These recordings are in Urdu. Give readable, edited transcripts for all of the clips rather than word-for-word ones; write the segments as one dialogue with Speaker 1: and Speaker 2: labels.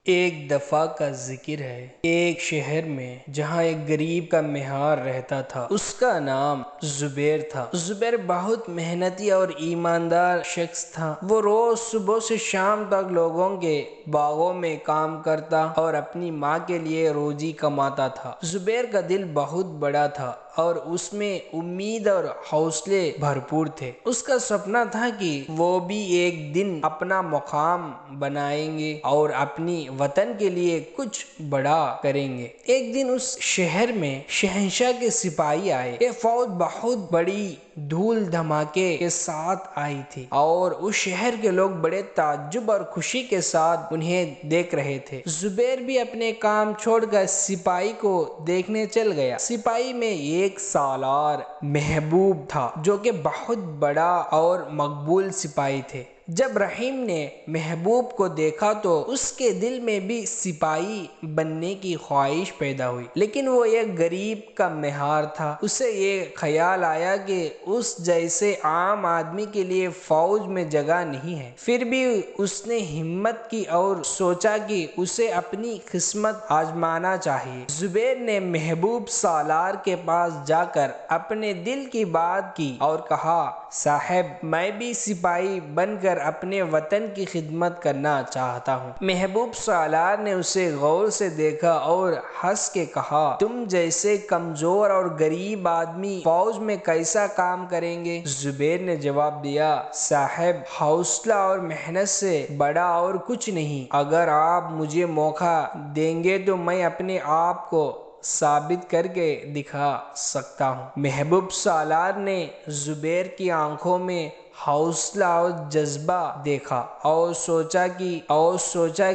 Speaker 1: ایک دفعہ کا ذکر ہے، ایک شہر میں جہاں ایک غریب کا مہار رہتا تھا۔ اس کا نام زبیر تھا۔ زبیر بہت محنتی اور ایماندار شخص تھا۔ وہ روز صبح سے شام تک لوگوں کے باغوں میں کام کرتا اور اپنی ماں کے لیے روزی کماتا تھا۔ زبیر کا دل بہت بڑا تھا اور اس میں امید اور حوصلے بھرپور تھے۔ اس کا سپنا تھا کہ وہ بھی ایک دن اپنا مقام بنائیں گے اور اپنی وطن کے لیے کچھ بڑا کریں گے۔ ایک دن اس شہر میں شہنشاہ کے سپاہی آئے۔ یہ فوج بہت بڑی دھول دھماکے کے ساتھ آئی تھی اور اس شہر کے لوگ بڑے تعجب اور خوشی کے ساتھ انہیں دیکھ رہے تھے۔ زبیر بھی اپنے کام چھوڑ کر سپاہی کو دیکھنے چل گیا۔ سپاہی میں ایک سالار محبوب تھا جو کہ بہت بڑا اور مقبول سپاہی تھے۔ جب رحیم نے محبوب کو دیکھا تو اس کے دل میں بھی سپاہی بننے کی خواہش پیدا ہوئی، لیکن وہ ایک غریب کا مہار تھا۔ اسے یہ خیال آیا کہ اس جیسے عام آدمی کے لیے فوج میں جگہ نہیں ہے۔ پھر بھی اس نے ہمت کی اور سوچا کہ اسے اپنی قسمت آزمانا چاہیے۔ زبیر نے محبوب سالار کے پاس جا کر اپنے دل کی بات کی اور کہا، صاحب، میں بھی سپاہی بن کر اپنے وطن کی خدمت کرنا چاہتا ہوں۔ محبوب سالار نے اسے غور سے دیکھا اور ہنس کے کہا، تم جیسے کمزور اور غریب آدمی فوج میں کیسا کام کریں گے؟ زبیر نے جواب دیا، صاحب، حوصلہ اور محنت سے بڑا اور کچھ نہیں۔ اگر آپ مجھے موقع دیں گے تو میں اپنے آپ کو ثابت کر کے دکھا سکتا ہوں۔ محبوب سالار نے زبیر کی آنکھوں میں حوصلہ اور جذبہ دیکھا اور سوچا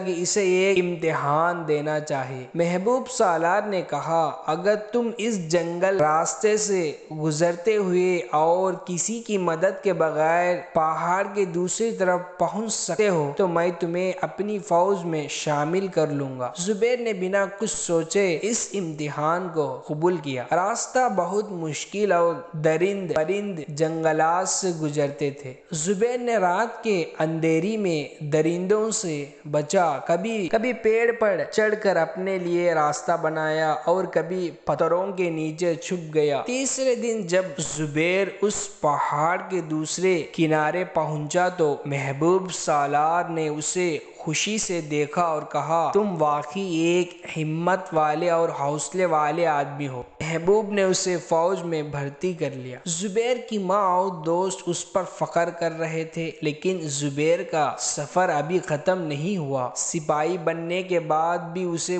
Speaker 1: کہ اسے ایک امتحان دینا چاہیے۔ محبوب سالار نے کہا، اگر تم اس جنگل راستے سے گزرتے ہوئے اور کسی کی مدد کے بغیر پہاڑ کے دوسری طرف پہنچ سکتے ہو تو میں تمہیں اپنی فوج میں شامل کر لوں گا۔ زبیر نے بنا کچھ سوچے اس امتحان کو قبول کیا۔ راستہ بہت مشکل اور درند پرند جنگلات سے گزرتے تھے۔ زبیر نے رات کے اندھیری میں درندوں سے بچا، کبھی پیڑ پر چڑھ کر اپنے لیے راستہ بنایا اور کبھی پتھروں کے نیچے چھپ گیا۔ تیسرے دن جب زبیر اس پہاڑ کے دوسرے کنارے پہنچا تو محبوب سالار نے اسے خوشی سے دیکھا اور کہا، تم واقعی ایک ہمت والے اور حوصلے والے آدمی ہو۔ محبوب نے اسے فوج میں بھرتی کر لیا۔ زبیر کی ماں اور دوست اس پر فخر کر رہے تھے، لیکن زبیر کا سفر ابھی ختم نہیں ہوا۔ سپاہی بننے کے بعد بھی اسے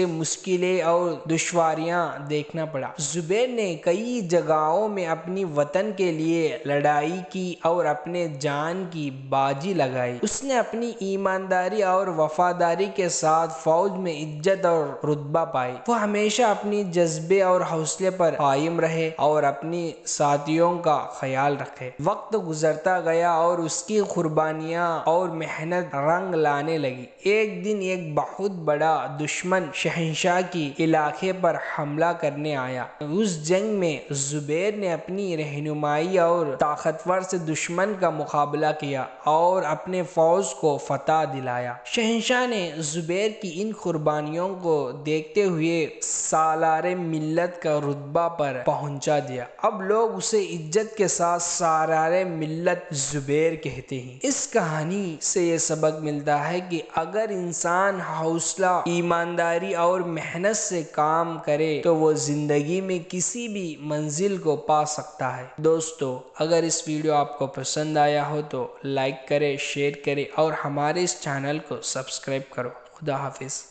Speaker 1: مشکلیں اور دشواریاں دیکھنا پڑا۔ زبیر نے کئی جگہوں میں اپنی وطن کے لیے لڑائی کی اور اپنے جان کی بازی لگائی۔ اس نے اپنی ایمانداری اور وفاداری کے ساتھ فوج میں عزت اور رتبہ پائی۔ وہ ہمیشہ اپنی جذبے اور حوصلے پر قائم رہے اور اپنی ساتھیوں کا خیال رکھے۔ وقت گزرتا گیا اور اس کی قربانیاں اور محنت رنگ لانے لگی۔ ایک دن ایک بہت بڑا دشمن شہنشاہ کی علاقے پر حملہ کرنے آیا۔ اس جنگ میں زبیر نے اپنی رہنمائی اور طاقتور سے دشمن کا مقابلہ کیا اور اپنے فوج کو فتح دلایا۔ شہنشاہ نے زبیر کی ان قربانیوں کو دیکھتے ہوئے سالار ملت کا رتبہ پر پہنچا دیا۔ اب لوگ اسے عزت کے ساتھ سالار ملت زبیر کہتے ہیں۔ اس کہانی سے یہ سبق ملتا ہے کہ اگر انسان حوصلہ، ایمانداری اور محنت سے کام کرے تو وہ زندگی میں کسی بھی منزل کو پا سکتا ہے۔ دوستو، اگر اس ویڈیو آپ کو پسند آیا ہو تو لائک کریں، شیئر کریں اور ہمارے اس چینل کو سبسکرائب کرو۔ خدا حافظ۔